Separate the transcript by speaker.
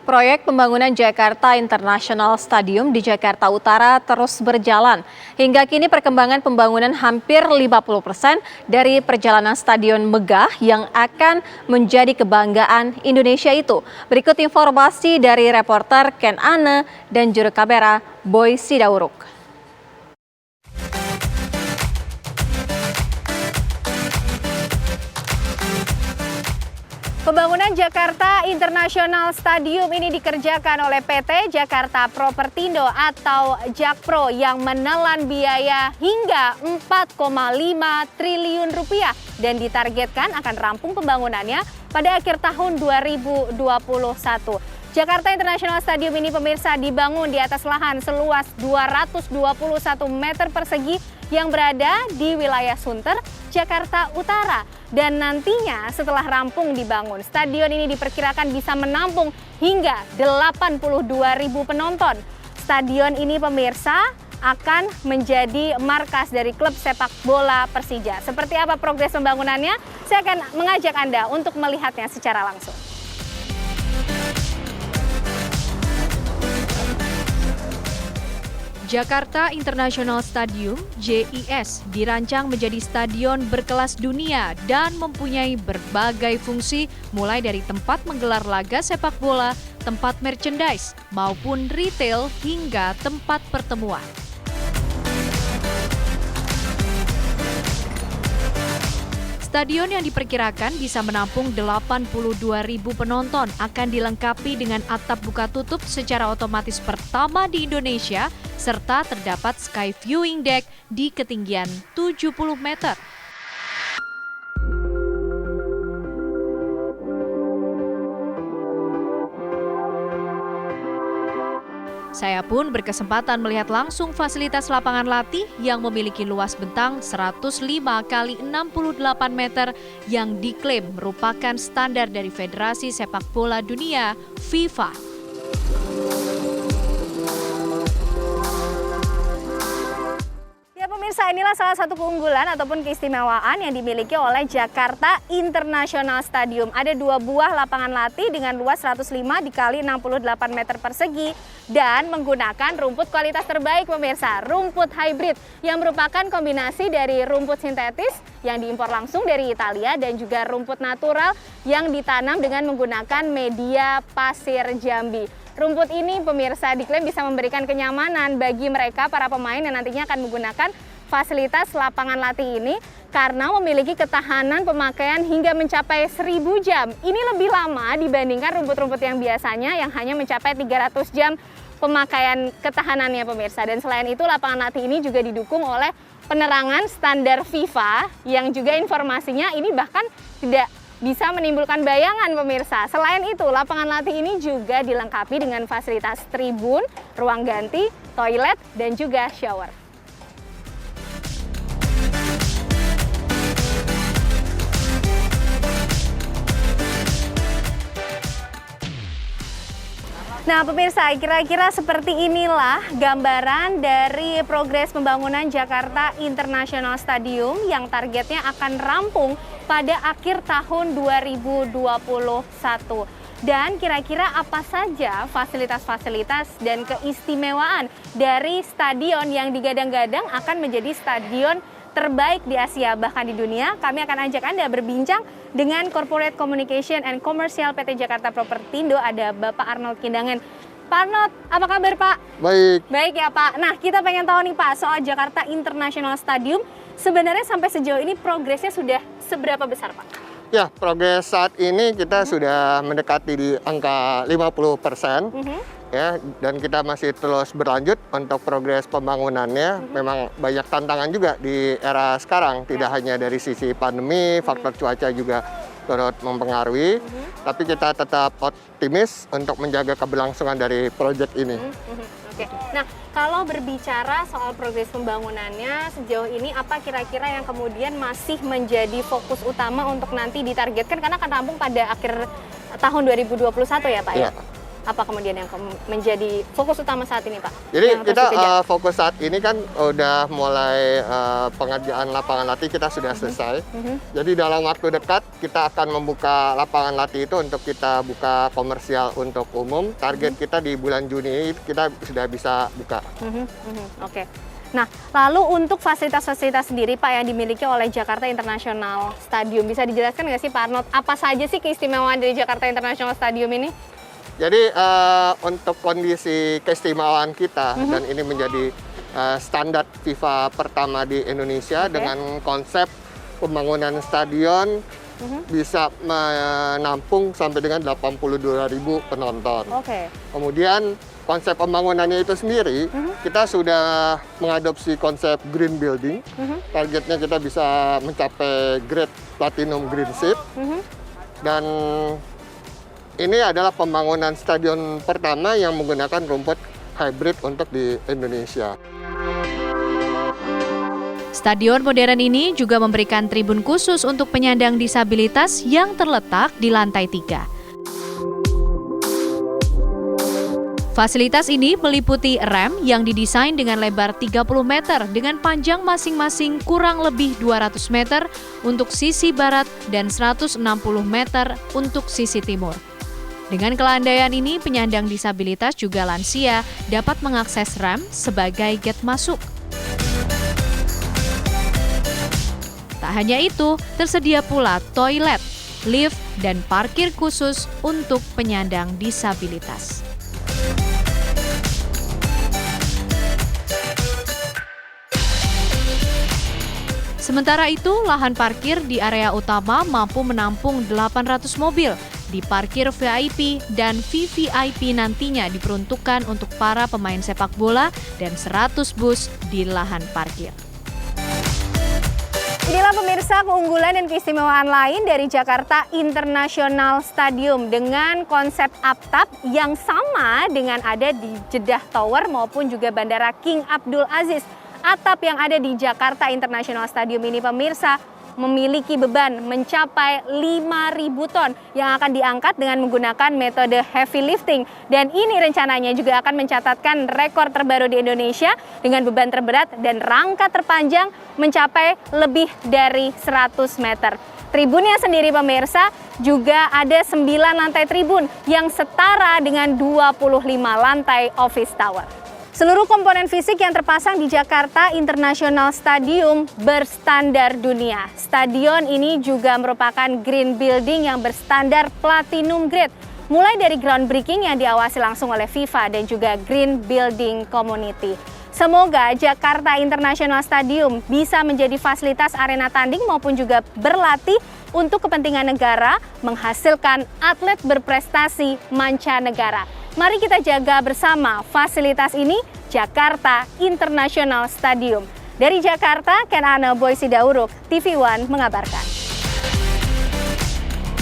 Speaker 1: Proyek pembangunan Jakarta International Stadium di Jakarta Utara terus berjalan. Hingga kini perkembangan pembangunan hampir 50% dari perjalanan stadion megah yang akan menjadi kebanggaan Indonesia itu. Berikut informasi dari reporter Ken Ane dan juru kamera Boy Sidauruk. Pembangunan Jakarta International Stadium ini dikerjakan oleh PT Jakarta Propertindo atau Jakpro yang menelan biaya hingga 4,5 triliun rupiah dan ditargetkan akan rampung pembangunannya pada akhir tahun 2021. Jakarta International Stadium ini pemirsa dibangun di atas lahan seluas 221 meter persegi yang berada di wilayah Sunter, Jakarta Utara. Dan nantinya setelah rampung dibangun, stadion ini diperkirakan bisa menampung hingga 82.000 penonton. Stadion ini pemirsa akan menjadi markas dari klub sepak bola Persija. Seperti apa progres pembangunannya? Saya akan mengajak Anda untuk melihatnya secara langsung.
Speaker 2: Jakarta International Stadium (JIS) dirancang menjadi stadion berkelas dunia dan mempunyai berbagai fungsi mulai dari tempat menggelar laga sepak bola, tempat merchandise, maupun retail hingga tempat pertemuan. Stadion yang diperkirakan bisa menampung 82.000 penonton akan dilengkapi dengan atap buka tutup secara otomatis pertama di Indonesia serta terdapat sky viewing deck di ketinggian 70 meter. Saya pun berkesempatan melihat langsung fasilitas lapangan latih yang memiliki luas bentang 105 x 68 meter yang diklaim merupakan standar dari Federasi Sepak Bola Dunia FIFA.
Speaker 1: Pemirsa, inilah salah satu keunggulan ataupun keistimewaan yang dimiliki oleh Jakarta International Stadium. Ada 2 buah lapangan latih dengan luas 105 x 68 meter persegi dan menggunakan rumput kualitas terbaik pemirsa, rumput hybrid yang merupakan kombinasi dari rumput sintetis yang diimpor langsung dari Italia dan juga rumput natural yang ditanam dengan menggunakan media pasir Jambi. Rumput ini pemirsa diklaim bisa memberikan kenyamanan bagi mereka para pemain yang nantinya akan menggunakan fasilitas lapangan latih ini karena memiliki ketahanan pemakaian hingga mencapai 1000 jam. Ini lebih lama dibandingkan rumput-rumput yang biasanya yang hanya mencapai 300 jam pemakaian ketahanannya pemirsa. Dan selain itu lapangan latih ini juga didukung oleh penerangan standar FIFA yang juga informasinya ini bahkan tidak bisa menimbulkan bayangan pemirsa. Selain itu, lapangan latih ini juga dilengkapi dengan fasilitas tribun, ruang ganti, toilet, dan juga shower. Nah pemirsa, kira-kira seperti inilah gambaran dari progres pembangunan Jakarta International Stadium yang targetnya akan rampung pada akhir tahun 2021. Dan kira-kira apa saja fasilitas-fasilitas dan keistimewaan dari stadion yang digadang-gadang akan menjadi stadion terbaik di Asia bahkan di dunia? Kami akan ajak Anda berbincang dengan Corporate Communication and Commercial PT Jakarta Propertindo, ada Bapak Arnold Kindangen. Pak Arnold, apa kabar Pak?
Speaker 3: Baik.
Speaker 1: Baik ya Pak. Nah kita pengen tahu nih Pak soal Jakarta International Stadium. Sebenarnya sampai sejauh ini progresnya sudah seberapa besar Pak?
Speaker 3: Ya, progres saat ini kita sudah mendekati di angka 50%. Ya, dan kita masih terus berlanjut untuk progres pembangunannya. Memang banyak tantangan juga di era sekarang, tidak hanya dari sisi pandemi, faktor cuaca juga turut mempengaruhi, tapi kita tetap optimis untuk menjaga keberlangsungan dari proyek ini.
Speaker 1: Oke. Nah, kalau berbicara soal progres pembangunannya sejauh ini, apa kira-kira yang kemudian masih menjadi fokus utama untuk nanti ditargetkan karena akan rampung pada akhir tahun 2021 ya Pak?
Speaker 3: Ya.
Speaker 1: Apa kemudian yang menjadi fokus utama saat ini, Pak?
Speaker 3: Jadi
Speaker 1: Yang harus
Speaker 3: kita
Speaker 1: dikejar?
Speaker 3: fokus saat ini kan udah mulai pengerjaan lapangan latih kita sudah selesai. Jadi dalam waktu dekat kita akan membuka lapangan latih itu untuk kita buka komersial untuk umum. Target kita di bulan Juni ini kita sudah bisa buka.
Speaker 1: Oke. Nah, lalu untuk fasilitas-fasilitas sendiri, Pak, yang dimiliki oleh Jakarta International Stadium, bisa dijelaskan nggak sih, Pak Arnold, apa saja sih keistimewaan dari Jakarta International Stadium ini?
Speaker 3: Jadi untuk kondisi keistimewaan kita dan ini menjadi standar FIFA pertama di Indonesia dengan konsep pembangunan stadion bisa menampung sampai dengan 82.000 penonton.
Speaker 1: Oke.
Speaker 3: Kemudian konsep pembangunannya itu sendiri kita sudah mengadopsi konsep green building. Targetnya kita bisa mencapai grade platinum green chip dan ini adalah pembangunan stadion pertama yang menggunakan rumput hybrid untuk di Indonesia.
Speaker 2: Stadion modern ini juga memberikan tribun khusus untuk penyandang disabilitas yang terletak di lantai 3. Fasilitas ini meliputi ramp yang didesain dengan lebar 30 meter dengan panjang masing-masing kurang lebih 200 meter untuk sisi barat dan 160 meter untuk sisi timur. Dengan kelandaian ini, penyandang disabilitas juga lansia dapat mengakses ramp sebagai gate masuk. Tak hanya itu, tersedia pula toilet, lift, dan parkir khusus untuk penyandang disabilitas. Sementara itu, lahan parkir di area utama mampu menampung 800 mobil. Di parkir VIP dan VVIP nantinya diperuntukkan untuk para pemain sepak bola dan 100 bus di lahan parkir.
Speaker 1: Inilah pemirsa keunggulan dan keistimewaan lain dari Jakarta International Stadium dengan konsep atap yang sama dengan ada di Jeddah Tower maupun juga Bandara King Abdul Aziz. Atap yang ada di Jakarta International Stadium ini, pemirsa, memiliki beban mencapai 5.000 ton yang akan diangkat dengan menggunakan metode heavy lifting. Dan ini rencananya juga akan mencatatkan rekor terbaru di Indonesia dengan beban terberat dan rangka terpanjang mencapai lebih dari 100 meter. Tribunnya sendiri, pemirsa, juga ada 9 lantai tribun yang setara dengan 25 lantai office tower. Seluruh komponen fisik yang terpasang di Jakarta International Stadium berstandar dunia. Stadion ini juga merupakan green building yang berstandar platinum grade. Mulai dari groundbreaking yang diawasi langsung oleh FIFA dan juga Green Building Community. Semoga Jakarta International Stadium bisa menjadi fasilitas arena tanding maupun juga berlatih untuk kepentingan negara, menghasilkan atlet berprestasi mancanegara. Mari kita jaga bersama fasilitas ini, Jakarta International Stadium. Dari Jakarta, Ken Ane Boy Sidauruk, TV One mengabarkan.